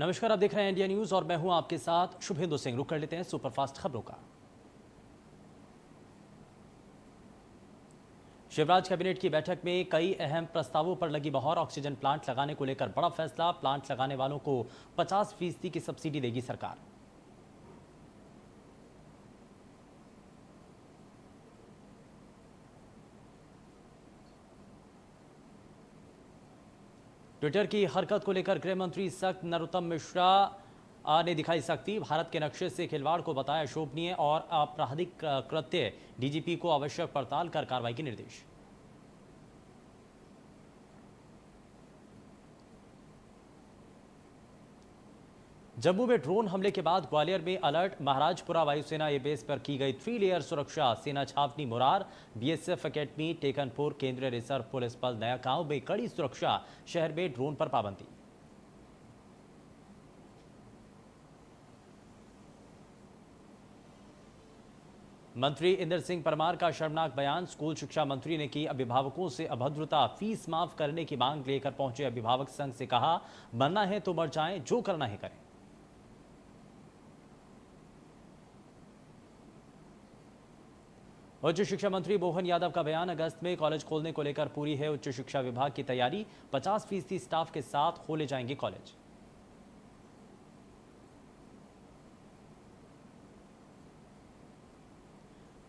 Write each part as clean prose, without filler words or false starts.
नमस्कार, आप देख रहे हैं इंडिया न्यूज और मैं हूं आपके साथ शुभेंदु सिंह। रुक कर लेते हैं सुपरफास्ट खबरों का। शिवराज कैबिनेट की बैठक में कई अहम प्रस्तावों पर लगी मोहर। ऑक्सीजन प्लांट लगाने को लेकर बड़ा फैसला। प्लांट लगाने वालों को 50% की सब्सिडी देगी सरकार। ट्विटर की हरकत को लेकर गृह मंत्री सख्त। नरोत्तम मिश्रा ने दिखाई सख्ती। भारत के नक्शे से खिलवाड़ को बताया शोभनीय और आपराधिक कृत्य। डीजीपी को आवश्यक पड़ताल कर कार्रवाई के निर्देश। जम्मू में ड्रोन हमले के बाद ग्वालियर में अलर्ट। महाराजपुरा वायुसेना बेस पर की गई 3 लेयर सुरक्षा। सेना छावनी मुरार, बीएसएफ एकेडमी, टेकनपुर, केंद्रीय रिजर्व पुलिस बल नया गांव में कड़ी सुरक्षा। शहर में ड्रोन पर पाबंदी। मंत्री इंदर सिंह परमार का शर्मनाक बयान। स्कूल शिक्षा मंत्री ने की अभिभावकों से अभद्रता। फीस माफ करने की मांग लेकर पहुंचे अभिभावक संघ से कहा, मरना है तो मर जाएं, जो करना है करें। उच्च शिक्षा मंत्री मोहन यादव का बयान। अगस्त में कॉलेज खोलने को लेकर पूरी है उच्च शिक्षा विभाग की तैयारी। 50% स्टाफ के साथ खोले जाएंगे कॉलेज।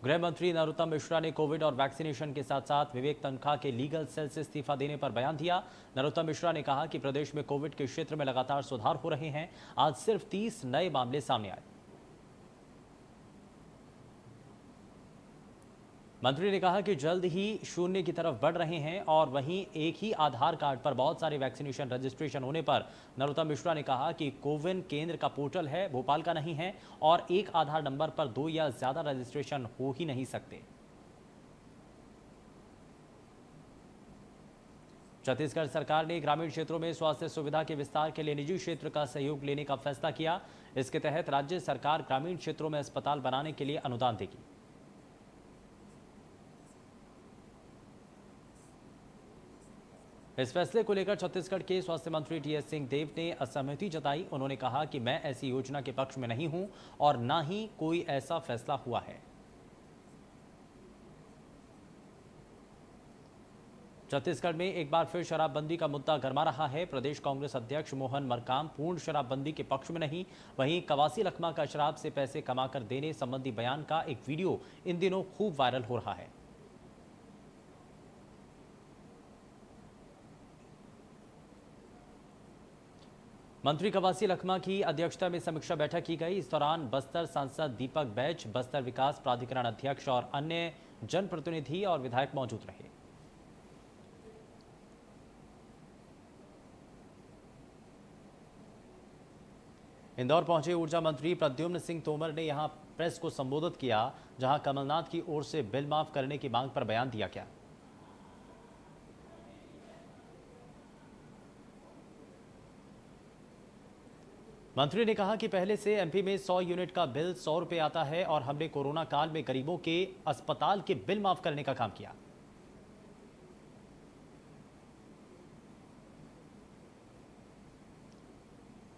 गृह मंत्री नरोत्तम मिश्रा ने कोविड और वैक्सीनेशन के साथ साथ विवेक तनखा के लीगल सेल से इस्तीफा देने पर बयान दिया। नरोत्तम मिश्रा ने कहा कि प्रदेश में कोविड के क्षेत्र में लगातार सुधार हो रहे हैं। आज सिर्फ 30 नए मामले सामने आए। मंत्री ने कहा कि जल्द ही शून्य की तरफ बढ़ रहे हैं और वहीं एक ही आधार कार्ड पर बहुत सारे वैक्सीनेशन रजिस्ट्रेशन होने पर नरोत्तम मिश्रा ने कहा कि कोविन केंद्र का पोर्टल है, भोपाल का नहीं है और एक आधार नंबर पर 2 या ज्यादा रजिस्ट्रेशन हो ही नहीं सकते। छत्तीसगढ़ सरकार ने ग्रामीण क्षेत्रों में स्वास्थ्य सुविधा के विस्तार के लिए निजी क्षेत्र का सहयोग लेने का फैसला किया। इसके तहत राज्य सरकार ग्रामीण क्षेत्रों में अस्पताल बनाने के लिए अनुदान देगी। इस फैसले को लेकर छत्तीसगढ़ के स्वास्थ्य मंत्री टीएस सिंहदेव ने असहमति जताई। उन्होंने कहा कि मैं ऐसी योजना के पक्ष में नहीं हूं और ना ही कोई ऐसा फैसला हुआ है। छत्तीसगढ़ में एक बार फिर शराबबंदी का मुद्दा गर्मा रहा है। प्रदेश कांग्रेस अध्यक्ष मोहन मरकाम पूर्ण शराबबंदी के पक्ष में नहीं। वहीं कवासी लखमा का शराब से पैसे कमाकर देने संबंधी बयान का एक वीडियो इन दिनों खूब वायरल हो रहा है। मंत्री कवासी लखमा की अध्यक्षता में समीक्षा बैठक की गई। इस दौरान बस्तर सांसद दीपक बैच, बस्तर विकास प्राधिकरण अध्यक्ष और अन्य जनप्रतिनिधि और विधायक मौजूद रहे। इंदौर पहुंचे ऊर्जा मंत्री प्रद्युम्न सिंह तोमर ने यहां प्रेस को संबोधित किया, जहां कमलनाथ की ओर से बिल माफ करने की मांग पर बयान दिया गया। मंत्री ने कहा कि पहले से एमपी में 100 यूनिट का बिल 100 रुपए आता है और हमने कोरोना काल में गरीबों के अस्पताल के बिल माफ करने का काम किया।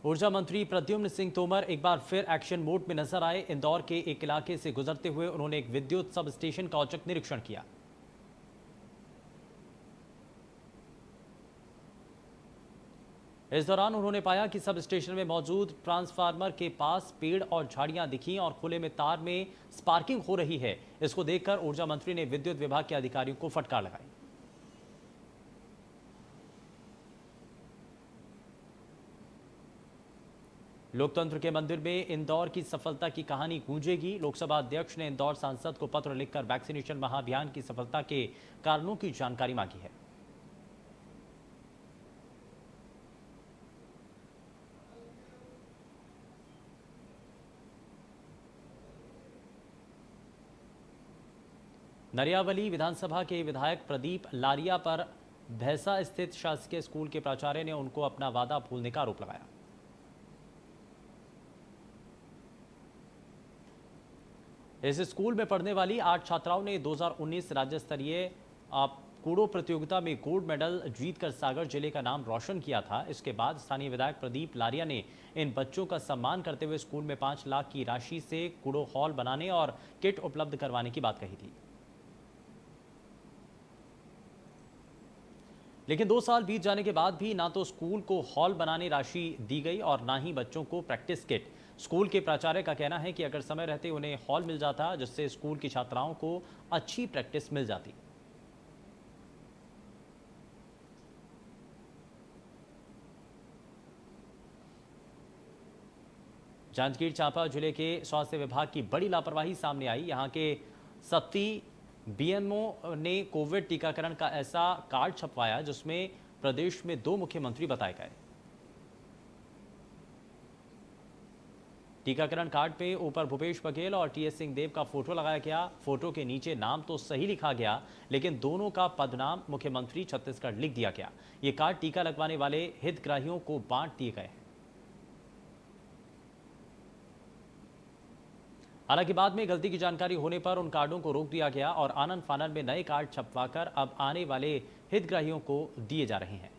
ऊर्जा मंत्री प्रद्युम्न सिंह तोमर एक बार फिर एक्शन मोड में नजर आए। इंदौर के एक इलाके से गुजरते हुए उन्होंने एक विद्युत सब स्टेशन का औचक निरीक्षण किया। इस दौरान उन्होंने पाया कि सब स्टेशन में मौजूद ट्रांसफार्मर के पास पेड़ और झाड़ियां दिखी और खुले में तार में स्पार्किंग हो रही है। इसको देखकर ऊर्जा मंत्री ने विद्युत विभाग के अधिकारियों को फटकार लगाई। लोकतंत्र के मंदिर में इंदौर की सफलता की कहानी गूंजेगी। लोकसभा अध्यक्ष ने इंदौर सांसद को पत्र लिखकर वैक्सीनेशन महाअभियान की सफलता के कारणों की जानकारी मांगी है। नरियावली विधानसभा के विधायक प्रदीप लारिया पर भैंसा स्थित शासकीय स्कूल के प्राचार्य ने उनको अपना वादा भूलने का आरोप लगाया। इस स्कूल में पढ़ने वाली 8 छात्राओं ने 2019 राज्य स्तरीय कूड़ो प्रतियोगिता में गोल्ड मेडल जीतकर सागर जिले का नाम रोशन किया था। इसके बाद स्थानीय विधायक प्रदीप लारिया ने इन बच्चों का सम्मान करते हुए स्कूल में 5 लाख की राशि से कूड़ो हॉल बनाने और किट उपलब्ध करवाने की बात कही थी। लेकिन 2 साल बीत जाने के बाद भी ना तो स्कूल को हॉल बनाने राशि दी गई और ना ही बच्चों को प्रैक्टिस किट। स्कूल के प्राचार्य का कहना है कि अगर समय रहते उन्हें हॉल मिल जाता जिससे स्कूल की छात्राओं को अच्छी प्रैक्टिस मिल जाती। जांजगीर चांपा जिले के स्वास्थ्य विभाग की बड़ी लापरवाही सामने आई। यहां के सत्ती बीएमओ ने कोविड टीकाकरण का ऐसा कार्ड छपवाया जिसमें प्रदेश में 2 मुख्यमंत्री बताए गए। टीकाकरण कार्ड पे ऊपर भूपेश बघेल और टीएस सिंहदेव का फोटो लगाया गया। फोटो के नीचे नाम तो सही लिखा गया लेकिन दोनों का पदनाम मुख्यमंत्री छत्तीसगढ़ लिख दिया गया। ये कार्ड टीका लगवाने वाले हितग्राहियों को बांट दिए गए हैं। हालांकि बाद में गलती की जानकारी होने पर उन कार्डों को रोक दिया गया और आनन फानन में नए कार्ड छपवाकर अब आने वाले हितग्राहियों को दिए जा रहे हैं।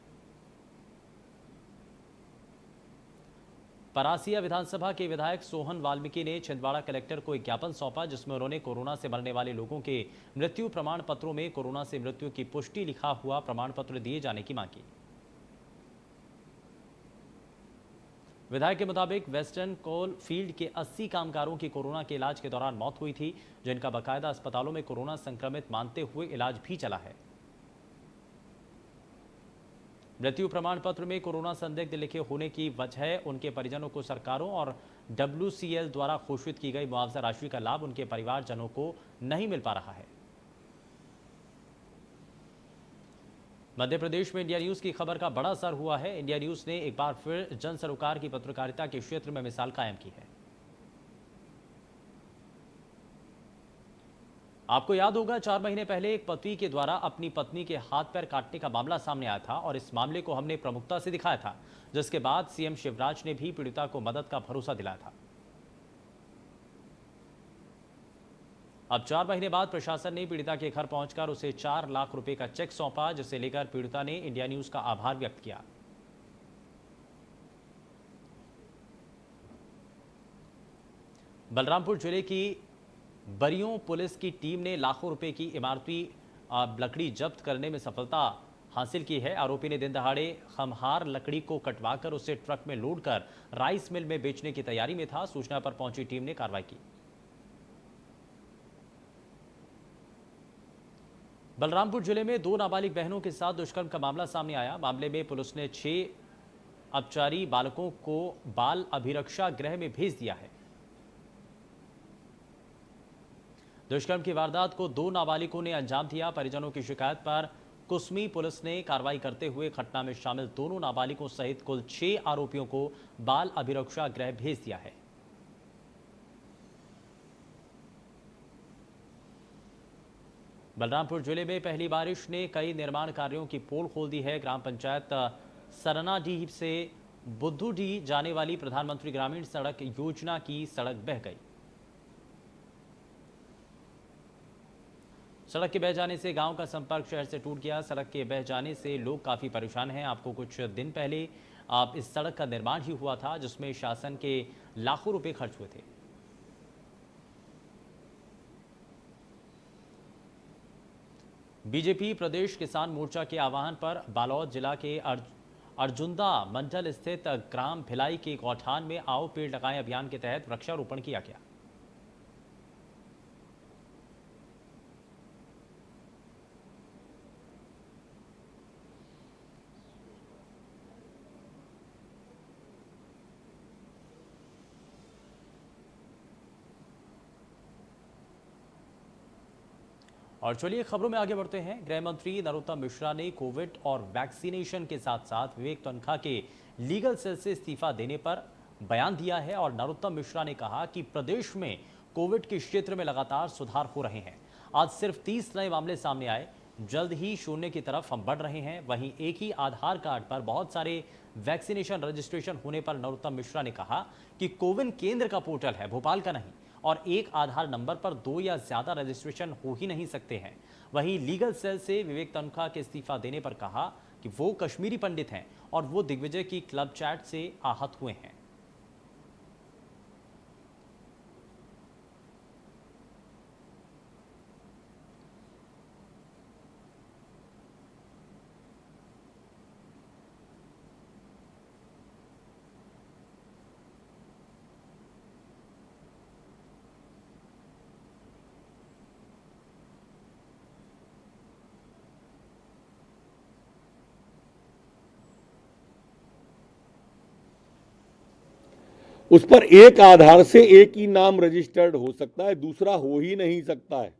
परासिया विधानसभा के विधायक सोहन वाल्मीकि ने छिंदवाड़ा कलेक्टर को एक ज्ञापन सौंपा जिसमें उन्होंने कोरोना से मरने वाले लोगों के मृत्यु प्रमाण पत्रों में कोरोना से मृत्यु की पुष्टि लिखा हुआ प्रमाण पत्र दिए जाने की मांग की। विधायक के मुताबिक वेस्टर्न कोल फील्ड के 80 कामगारों की कोरोना के इलाज के दौरान मौत हुई थी जिनका बाकायदा अस्पतालों में कोरोना संक्रमित मानते हुए इलाज भी चला है। मृत्यु प्रमाण पत्र में कोरोना संदिग्ध लिखे होने की वजह उनके परिजनों को सरकारों और WCL द्वारा घोषित की गई मुआवजा राशि का लाभ उनके परिवारजनों को नहीं मिल पा रहा है। मध्य प्रदेश में इंडिया न्यूज की खबर का बड़ा असर हुआ है। इंडिया न्यूज ने एक बार फिर जन सरोकार की पत्रकारिता के क्षेत्र में मिसाल कायम की है। आपको याद होगा 4 महीने पहले एक पति के द्वारा अपनी पत्नी के हाथ पैर काटने का मामला सामने आया था और इस मामले को हमने प्रमुखता से दिखाया था जिसके बाद सीएम शिवराज ने भी पीड़िता को मदद का भरोसा दिलाया था। अब 4 महीने बाद प्रशासन ने पीड़िता के घर पहुंचकर उसे 4 लाख रुपए का चेक सौंपा जिसे लेकर पीड़िता ने इंडिया न्यूज का आभार व्यक्त किया। बलरामपुर जिले की बरियों पुलिस की टीम ने लाखों रुपए की इमारती लकड़ी जब्त करने में सफलता हासिल की है। आरोपी ने दिन दहाड़े खमहार लकड़ी को कटवाकर उसे ट्रक में लोड कर राइस मिल में बेचने की तैयारी में था। सूचना पर पहुंची टीम ने कार्रवाई की। बलरामपुर जिले में 2 नाबालिग बहनों के साथ दुष्कर्म का मामला सामने आया। मामले में पुलिस ने 6 अपचारी बालकों को बाल अभिरक्षा गृह में भेज दिया है। दुष्कर्म की वारदात को 2 नाबालिगों ने अंजाम दिया। परिजनों की शिकायत पर कुसमी पुलिस ने कार्रवाई करते हुए घटना में शामिल दोनों नाबालिगों सहित कुल 6 आरोपियों को बाल अभिरक्षा गृह भेज दिया है। बलरामपुर जिले में पहली बारिश ने कई निर्माण कार्यों की पोल खोल दी है। ग्राम पंचायत सरनाडीह से बुद्धूडीह जाने वाली प्रधानमंत्री ग्रामीण सड़क योजना की सड़क बह गई। सड़क के बह जाने से गांव का संपर्क शहर से टूट गया। सड़क के बह जाने से लोग काफ़ी परेशान हैं। आपको कुछ दिन पहले इस सड़क का निर्माण ही हुआ था जिसमें शासन के लाखों रुपए खर्च हुए थे। बीजेपी प्रदेश किसान मोर्चा के आह्वान पर बालोद जिला के अर्जुंदा मंडल स्थित ग्राम भिलाई के गौठान में आओ पेड़ लगाएं अभियान के तहत वृक्षारोपण किया गया। और चलिए खबरों में आगे बढ़ते हैं। गृह मंत्री नरोत्तम मिश्रा ने कोविड और वैक्सीनेशन के साथ साथ विवेक तन्खा के लीगल सेल से इस्तीफा देने पर बयान दिया है और नरोत्तम मिश्रा ने कहा कि प्रदेश में कोविड के क्षेत्र में लगातार सुधार हो रहे हैं। आज सिर्फ 30 नए मामले सामने आए, जल्द ही शून्य की तरफ हम बढ़ रहे हैं। वहीं एक ही आधार कार्ड पर बहुत सारे वैक्सीनेशन रजिस्ट्रेशन होने पर नरोत्तम मिश्रा ने कहा कि कोविन केंद्र का पोर्टल है, भोपाल का नहीं। और एक आधार नंबर पर 2 या ज्यादा रजिस्ट्रेशन हो ही नहीं सकते हैं। वहीं लीगल सेल से विवेक तन्खा के इस्तीफा देने पर कहा कि वो कश्मीरी पंडित हैं और वो दिग्विजय की क्लब चैट से आहत हुए हैं। उस पर एक आधार से एक ही नाम रजिस्टर्ड हो सकता है, दूसरा हो ही नहीं सकता है।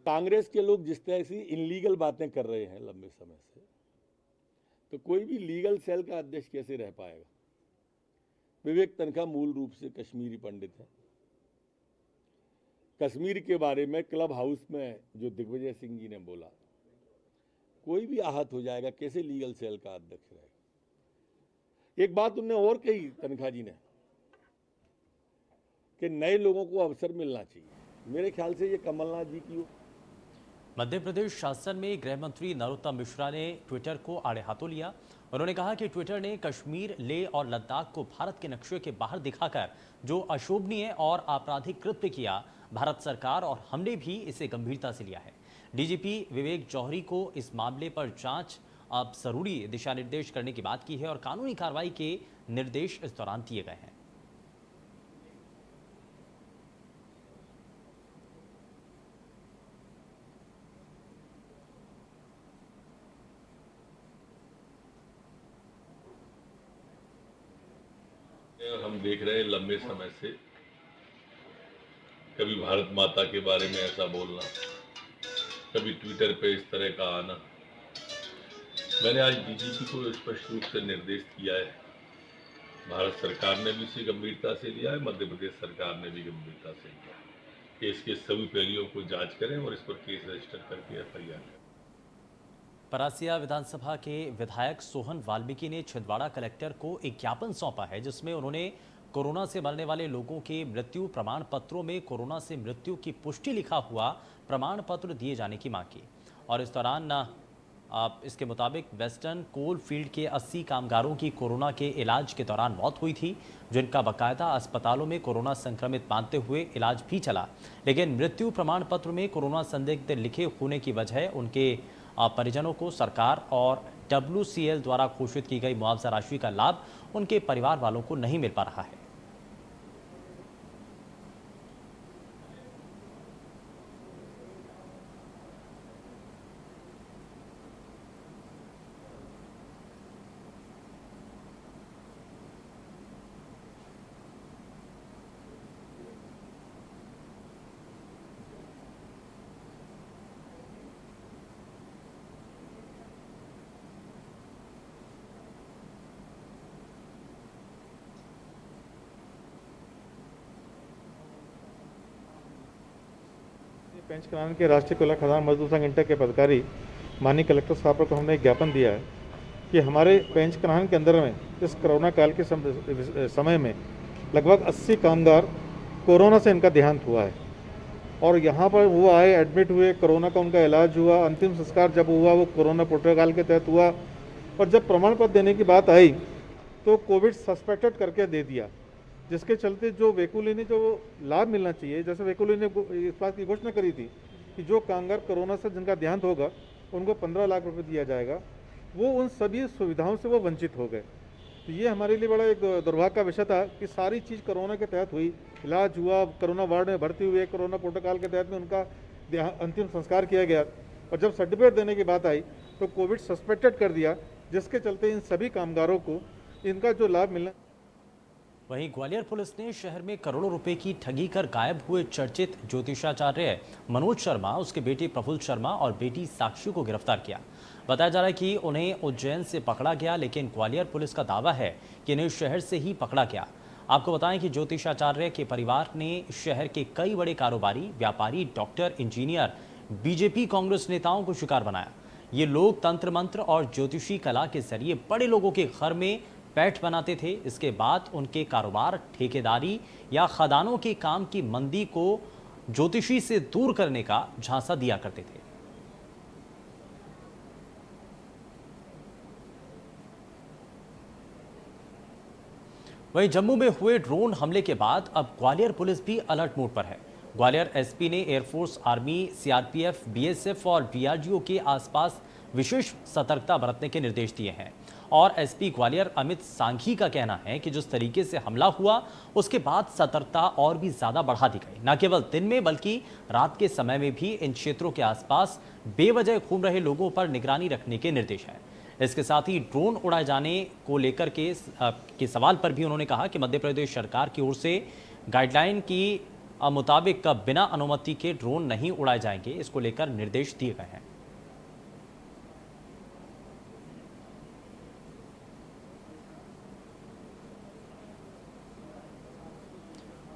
कांग्रेस के लोग जिस तरह से इनलीगल बातें कर रहे हैं लंबे समय से, तो कोई भी लीगल सेल का अध्यक्ष कैसे रह पाएगा। विवेक तन्खा मूल रूप से कश्मीरी पंडित है। कश्मीर के बारे में क्लब हाउस में जो दिग्विजय सिंह जी ने बोला, कोई भी आहत हो जाएगा, कैसे लीगल सेल का अध्यक्ष रहेगा। एक बात उन्होंने और कही तन्खा जी ने कि नए लोगों को अवसर मिलना चाहिए। मेरे ख्याल से ये कमलनाथ जी की। मध्य प्रदेश शासन में गृह मंत्री नरोत्तम मिश्रा ने ट्विटर को आड़े हाथों लिया। उन्होंने कहा कि ट्विटर ने कश्मीर, लेह और लद्दाख को भारत के नक्शे के बाहर दिखाकर जो अशोभनीय और आपराधिक कृत्य किया, भारत सरकार और हमने भी इसे गंभीरता से लिया है। डीजीपी विवेक जौहरी को इस मामले पर जांच अब जरूरी दिशा निर्देश करने की बात की है और कानूनी कार्रवाई के निर्देश इस दौरान दिए गए हैं। हम देख रहे हैं लंबे समय से कभी भारत माता के बारे में ऐसा बोलना, कभी ट्विटर पे इस तरह का आना। मैंने आज डीजीपी को स्पष्ट रूप से निर्देश किया है। भारत सरकार ने भी इसे गंभीरता से लिया है, मध्य प्रदेश सरकार ने भी गंभीरता से लिया है कि इसके सभी पहलुओं को जांच करें और इस पर केस रजिस्टर करके एफआईआर करें। परासिया विधानसभा के विधायक सोहन वाल्मीकि ने छिंदवाड़ा कलेक्टर को एक ज्ञापन सौंपा है, जिसमें उन्होंने कोरोना से मरने वाले लोगों के मृत्यु प्रमाण पत्रों में कोरोना से मृत्यु की पुष्टि लिखा हुआ प्रमाण पत्र दिए जाने की मांग की। और इस दौरान इसके मुताबिक वेस्टर्न कोल फील्ड के 80 कामगारों की कोरोना के इलाज के दौरान मौत हुई थी, जिनका बाकायदा अस्पतालों में कोरोना संक्रमित मानते हुए इलाज भी चला, लेकिन मृत्यु प्रमाण पत्र में कोरोना संदिग्ध लिखे होने की वजह उनके परिजनों को सरकार और WCL द्वारा घोषित की गई मुआवजा राशि का लाभ उनके परिवार वालों को नहीं मिल पा रहा है। पेंच कनान के राष्ट्रीय कोयला खदान मजदूर संघ इंटर के पदाधिकारी माननीय कलेक्टर साहब को हमने एक ज्ञापन दिया है कि हमारे पेंच कनान के अंदर में इस कोरोना काल के समय में लगभग 80 कामगार कोरोना से इनका देहांत हुआ है और यहाँ पर वो आए, एडमिट हुए, कोरोना का उनका इलाज हुआ, अंतिम संस्कार जब हुआ वो कोरोना प्रोटोकॉल के तहत हुआ और जब प्रमाण पत्र देने की बात आई तो कोविड सस्पेक्टेड करके दे दिया, जिसके चलते जो वैकुली ने जो लाभ मिलना चाहिए, जैसे वैकुली ने इस बात की घोषणा करी थी कि जो कामगार कोरोना से जिनका देहांत होगा उनको 15 लाख रुपए दिया जाएगा, वो उन सभी सुविधाओं से वो वंचित हो गए। तो ये हमारे लिए बड़ा एक दुर्भाग्य का विषय था कि सारी चीज़ कोरोना के तहत हुई, इलाज हुआ, कोरोना वार्ड में भर्ती हुए, कोरोना प्रोटोकॉल के तहत में उनका अंतिम संस्कार किया गया और जब सर्टिफिकेट देने की बात आई तो कोविड सस्पेक्टेड कर दिया, जिसके चलते इन सभी कामगारों को इनका जो लाभ मिलना। वहीं ग्वालियर पुलिस ने शहर में करोड़ों रुपए की ठगी कर गायब हुए चर्चित ज्योतिषाचार्य मनोज शर्मा, उसके बेटे प्रफुल्ल शर्मा और बेटी साक्षी को गिरफ्तार किया। बताया जा रहा है कि उन्हें उज्जैन से पकड़ा गया, लेकिन ग्वालियर पुलिस का दावा है कि इन्हें शहर से ही पकड़ा गया। आपको बताएं कि ज्योतिषाचार्य के परिवार ने शहर के कई बड़े कारोबारी, व्यापारी, डॉक्टर, इंजीनियर, बीजेपी कांग्रेस नेताओं को शिकार बनाया। ये लोग तंत्र मंत्र और ज्योतिषी कला के जरिए बड़े लोगों के घर में पैठ बनाते थे। इसके बाद उनके कारोबार, ठेकेदारी या खदानों के काम की मंदी को ज्योतिषी से दूर करने का झांसा दिया करते थे। वहीं जम्मू में हुए ड्रोन हमले के बाद अब ग्वालियर पुलिस भी अलर्ट मोड पर है। ग्वालियर एसपी ने एयरफोर्स, आर्मी, सीआरपीएफ, बीएसएफ और डीआरजीओ के आसपास विशेष सतर्कता बरतने के निर्देश दिए हैं। और एसपी ग्वालियर अमित सांघी का कहना है कि जिस तरीके से हमला हुआ उसके बाद सतर्कता और भी ज्यादा बढ़ा दी गई। न केवल दिन में बल्कि रात के समय में भी इन क्षेत्रों के आसपास बेवजह घूम रहे लोगों पर निगरानी रखने के निर्देश हैं। इसके साथ ही ड्रोन उड़ाए जाने को लेकर के सवाल पर भी उन्होंने कहा कि मध्य प्रदेश सरकार की ओर से गाइडलाइन की मुताबिक बिना अनुमति के ड्रोन नहीं उड़ाए जाएंगे। इसको लेकर निर्देश दिए गए हैं।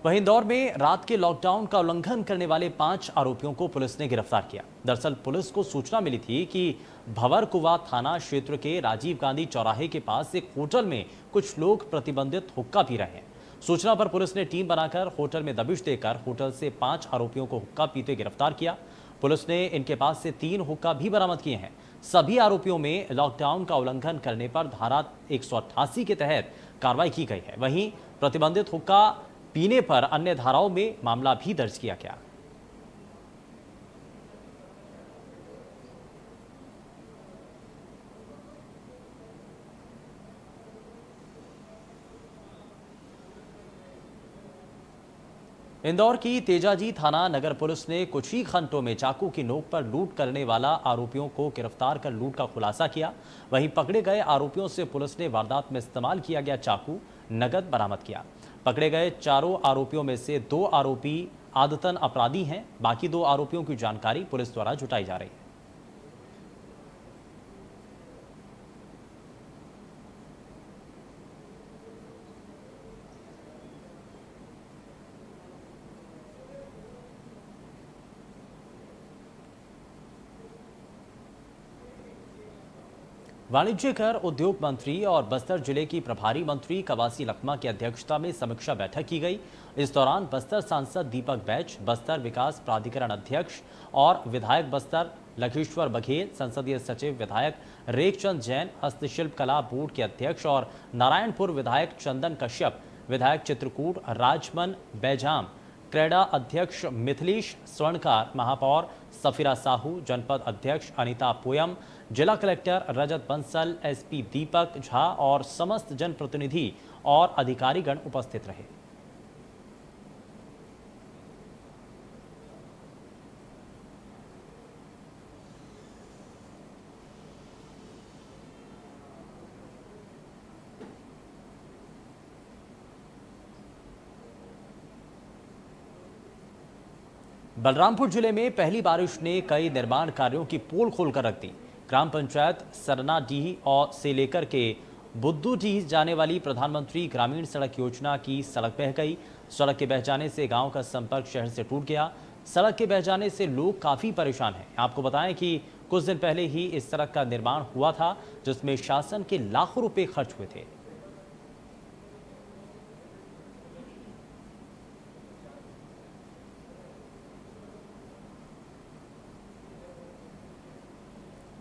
वहीं इंदौर में रात के लॉकडाउन का उल्लंघन करने वाले 5 आरोपियों को पुलिस ने गिरफ्तार किया। दरअसल पुलिस को सूचना मिली थी कि भंवरकुवा थाना क्षेत्र के राजीव गांधी चौराहे के पास एक होटल में कुछ लोग प्रतिबंधित हुक्का पी रहे हैं। सूचना पर पुलिस ने टीम बनाकर होटल में दबिश देकर होटल से 5 आरोपियों को हुक्का पीते गिरफ्तार किया। पुलिस ने इनके पास से 3 हुक्का भी बरामद किए हैं। सभी आरोपियों में लॉकडाउन का उल्लंघन करने पर धारा 188 के तहत कार्रवाई की गई है। वहीं प्रतिबंधित हुक्का पीने पर अन्य धाराओं में मामला भी दर्ज किया गया। इंदौर की तेजाजी थाना नगर पुलिस ने कुछ ही घंटों में चाकू की नोक पर लूट करने वाला आरोपियों को गिरफ्तार कर लूट का खुलासा किया। वहीं पकड़े गए आरोपियों से पुलिस ने वारदात में इस्तेमाल किया गया चाकू, नगद बरामद किया। पकड़े गए 4 आरोपियों में से 2 आरोपी आदतन अपराधी हैं। बाकी 2 आरोपियों की जानकारी पुलिस द्वारा जुटाई जा रही है। वाणिज्य, कर, उद्योग मंत्री और बस्तर जिले की प्रभारी मंत्री कवासी लखमा की अध्यक्षता में समीक्षा बैठक की गई। इस दौरान बस्तर सांसद दीपक बैज, बस्तर विकास प्राधिकरण अध्यक्ष और विधायक बस्तर लखीश्वर बघेल, संसदीय सचिव विधायक रेखचंद जैन, हस्तशिल्प कला बोर्ड के अध्यक्ष और नारायणपुर विधायक चंदन कश्यप, विधायक चित्रकूट राजमन बैजाम, क्रेडा अध्यक्ष मिथिलेश स्वर्णकार, महापौर सफीरा साहू, जनपद अध्यक्ष अनीता पोयम, जिला कलेक्टर रजत बंसल, एसपी दीपक झा और समस्त जनप्रतिनिधि और अधिकारीगण उपस्थित रहे। बलरामपुर जिले में पहली बारिश ने कई निर्माण कार्यों की पोल खोलकर रख दी। ग्राम पंचायत सरनाडीह और से लेकर के बुद्धूडीह जाने वाली प्रधानमंत्री ग्रामीण सड़क योजना की सड़क बह गई। सड़क के बह जाने से गांव का संपर्क शहर से टूट गया। सड़क के बह जाने से लोग काफी परेशान हैं। आपको बताएं कि कुछ दिन पहले ही इस सड़क का निर्माण हुआ था, जिसमें शासन के लाखों रुपए खर्च हुए थे।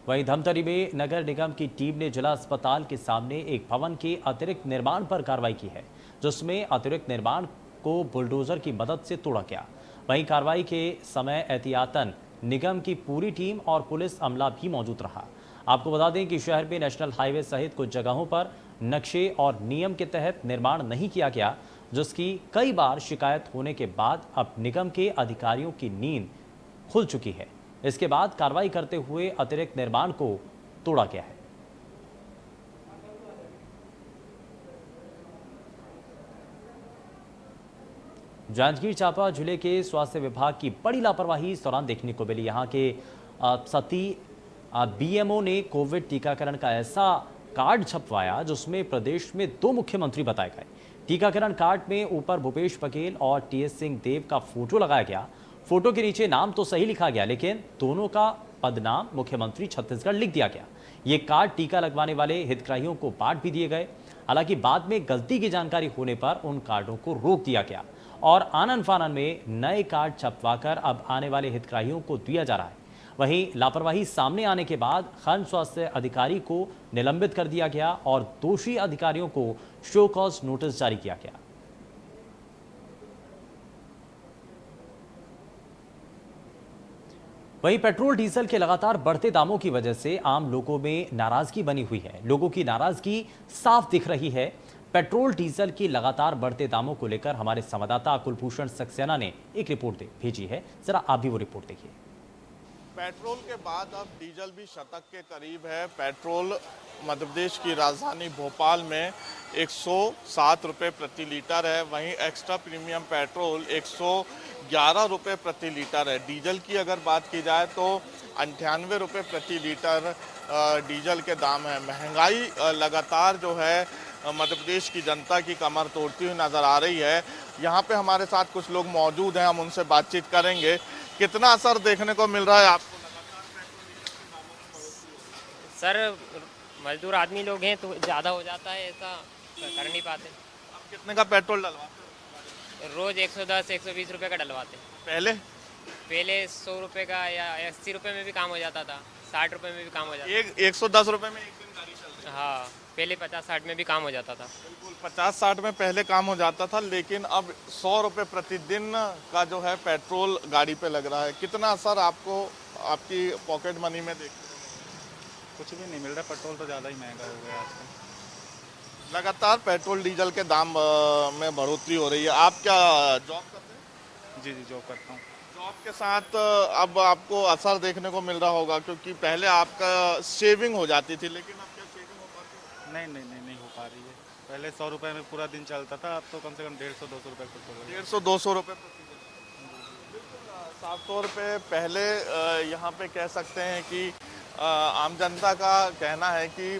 वहीं धमतरी में नगर निगम की टीम ने जिला अस्पताल के सामने एक भवन के अतिरिक्त निर्माण पर कार्रवाई की है, जिसमें अतिरिक्त निर्माण को बुलडोजर की मदद से तोड़ा गया। वहीं कार्रवाई के समय एहतियातन निगम की पूरी टीम और पुलिस अमला भी मौजूद रहा। आपको बता दें कि शहर में नेशनल हाईवे सहित कुछ जगहों पर नक्शे और नियम के तहत निर्माण नहीं किया गया, जिसकी कई बार शिकायत होने के बाद अब निगम के अधिकारियों की नींद खुल चुकी है। इसके बाद कार्रवाई करते हुए अतिरिक्त निर्माण को तोड़ा गया है। जांजगीर चांपा जिले के स्वास्थ्य विभाग की बड़ी लापरवाही इस दौरान देखने को मिली। यहां के सती बीएमओ ने कोविड टीकाकरण का ऐसा कार्ड छपवाया जिसमें प्रदेश में 2 मुख्यमंत्री बताए गए। टीकाकरण कार्ड में ऊपर भूपेश बघेल और टीएस सिंहदेव का फोटो लगाया गया। फोटो के नीचे नाम तो सही लिखा गया, लेकिन दोनों का पदनाम मुख्यमंत्री छत्तीसगढ़ लिख दिया गया। ये कार्ड टीका लगवाने वाले हितग्राहियों को बांट भी दिए गए। हालांकि बाद में गलती की जानकारी होने पर उन कार्डों को रोक दिया गया और आनन फानन में नए कार्ड छपवाकर अब आने वाले हितग्राहियों को दिया जा रहा है। वहीं लापरवाही सामने आने के बाद खंड स्वास्थ्य अधिकारी को निलंबित कर दिया गया और दोषी अधिकारियों को शो कॉज नोटिस जारी किया गया। वहीं पेट्रोल डीजल के लगातार बढ़ते दामों की वजह से आम लोगों में नाराजगी बनी हुई है। लोगों की नाराजगी साफ दिख रही है। पेट्रोल डीजल की लगातार बढ़ते दामों को लेकर हमारे संवाददाता कुलभूषण सक्सेना ने एक रिपोर्ट भेजी है। जरा आप भी वो रिपोर्ट देखिए। पेट्रोल के बाद अब डीजल भी शतक के करीब है। पेट्रोल मध्य प्रदेश की राजधानी भोपाल में 107 रुपये प्रति लीटर है। वहीं एक्स्ट्रा प्रीमियम पेट्रोल 111 रुपये प्रति लीटर है। डीजल की अगर बात की जाए तो 98 रुपये प्रति लीटर डीजल के दाम है। महंगाई लगातार जो है मध्य प्रदेश की जनता की कमर तोड़ती हुई नज़र आ रही है। यहाँ पे हमारे साथ कुछ लोग मौजूद हैं, हम उनसे बातचीत करेंगे। कितना असर देखने को मिल रहा है आपको? सर मजदूर आदमी लोग हैं तो ज़्यादा हो जाता है, ऐसा कर नहीं पाते। आप कितने का पेट्रोल डलवाते हैं? रोज़ 110-120 रुपये का डलवाते हैं। पहले 100 रुपये का या 80 रुपये में भी काम हो जाता था, 60 रुपये में भी काम हो जाता था। 110 रुपये में एक दिन गाड़ी चलती है। हाँ, पहले 50-60 में भी काम हो जाता था। बिल्कुल 50-60 में पहले काम हो जाता था, लेकिन अब 100 रुपये प्रतिदिन का जो है पेट्रोल गाड़ी पे लग रहा है। कितना असर आपको आपकी पॉकेट मनी में देखते हैं? कुछ भी नहीं मिल रहा, पेट्रोल तो ज़्यादा ही महंगा हो गया आजकल। लगातार पेट्रोल डीजल के दाम में बढ़ोतरी हो रही है। आप क्या जॉब करते हैं? जी जॉब करता हूँ। जॉब के साथ अब आपको असर देखने को मिल रहा होगा, क्योंकि पहले आपका सेविंग हो जाती थी, लेकिन अब क्या सेविंग हो पाती है? नहीं हो पा रही है। पहले 100 रुपये में पूरा दिन चलता था, अब तो कम से कम 150-200 रुपये पेट्रोल। 150-200 रुपये प्रतिदिन। बिल्कुल 700 रुपये पहले यहाँ पे कह सकते हैं कि आम जनता का कहना है कि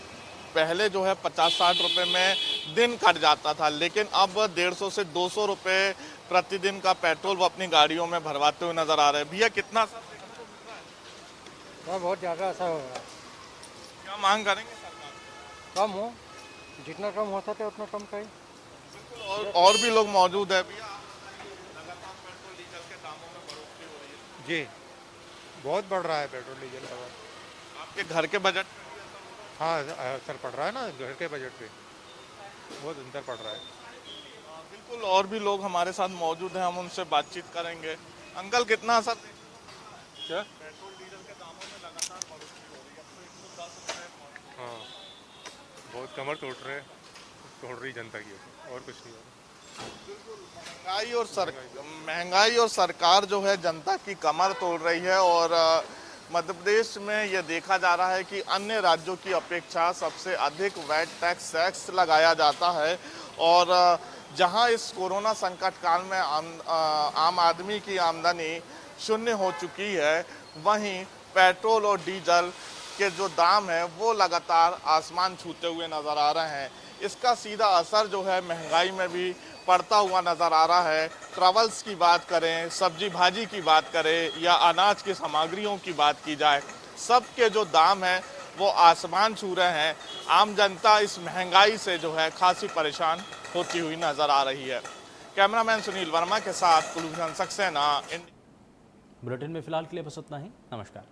पहले जो है 50-60 रुपये में दिन कट जाता था, लेकिन अब 150 से 200 रुपये प्रतिदिन का पेट्रोल वो अपनी गाड़ियों में भरवाते हुए नजर आ रहे हैं। भैया कितना असर देखने को मिल रहा है? बहुत ज़्यादा असर हो रहा है। क्या मांग करेंगे सरकार से? कम हो, जितना कम हो सके उतना कम करें। बिल्कुल, और भी लोग मौजूद है। भैया लगातार पेट्रोल डीजल के दामों में बढ़ोतरी हो रही है। जी, बहुत बढ़ रहा है पेट्रोल डीजल का। आपके घर के बजट में हाँ, असर पड़ रहा है ना, घर के बजट पे बहुत अंतर पड़ रहा है। बिल्कुल, और भी लोग हमारे साथ मौजूद हैं, हम उनसे बातचीत करेंगे। अंकल कितना असर क्या? पेट्रोल डीजल के दामों में लगातार बढ़ोतरी हो रही है। अब तो 110 रुपये। हाँ, बहुत कमर तोड़ रही जनता की, और कुछ नहीं हो रहा। महंगाई और सरकार जो है जनता की कमर तोड़ रही है। और मध्य प्रदेश में ये देखा जा रहा है कि अन्य राज्यों की अपेक्षा सबसे अधिक वैट टैक्स लगाया जाता है। और जहां इस कोरोना संकट काल में आम आदमी की आमदनी शून्य हो चुकी है, वहीं पेट्रोल और डीजल के जो दाम है वो लगातार आसमान छूते हुए नज़र आ रहे हैं। इसका सीधा असर जो है महंगाई में भी पड़ता हुआ नज़र आ रहा है। ट्रैवल्स की बात करें, सब्जी भाजी की बात करें या अनाज की सामग्रियों की बात की जाए, सब के जो दाम हैं वो आसमान छू रहे हैं। आम जनता इस महंगाई से जो है खासी परेशान होती हुई नज़र आ रही है। कैमरामैन सुनील वर्मा के साथ कुलभूषण सक्सेना। बुलेटिन में फिलहाल के लिए बस उतना ही। नमस्कार।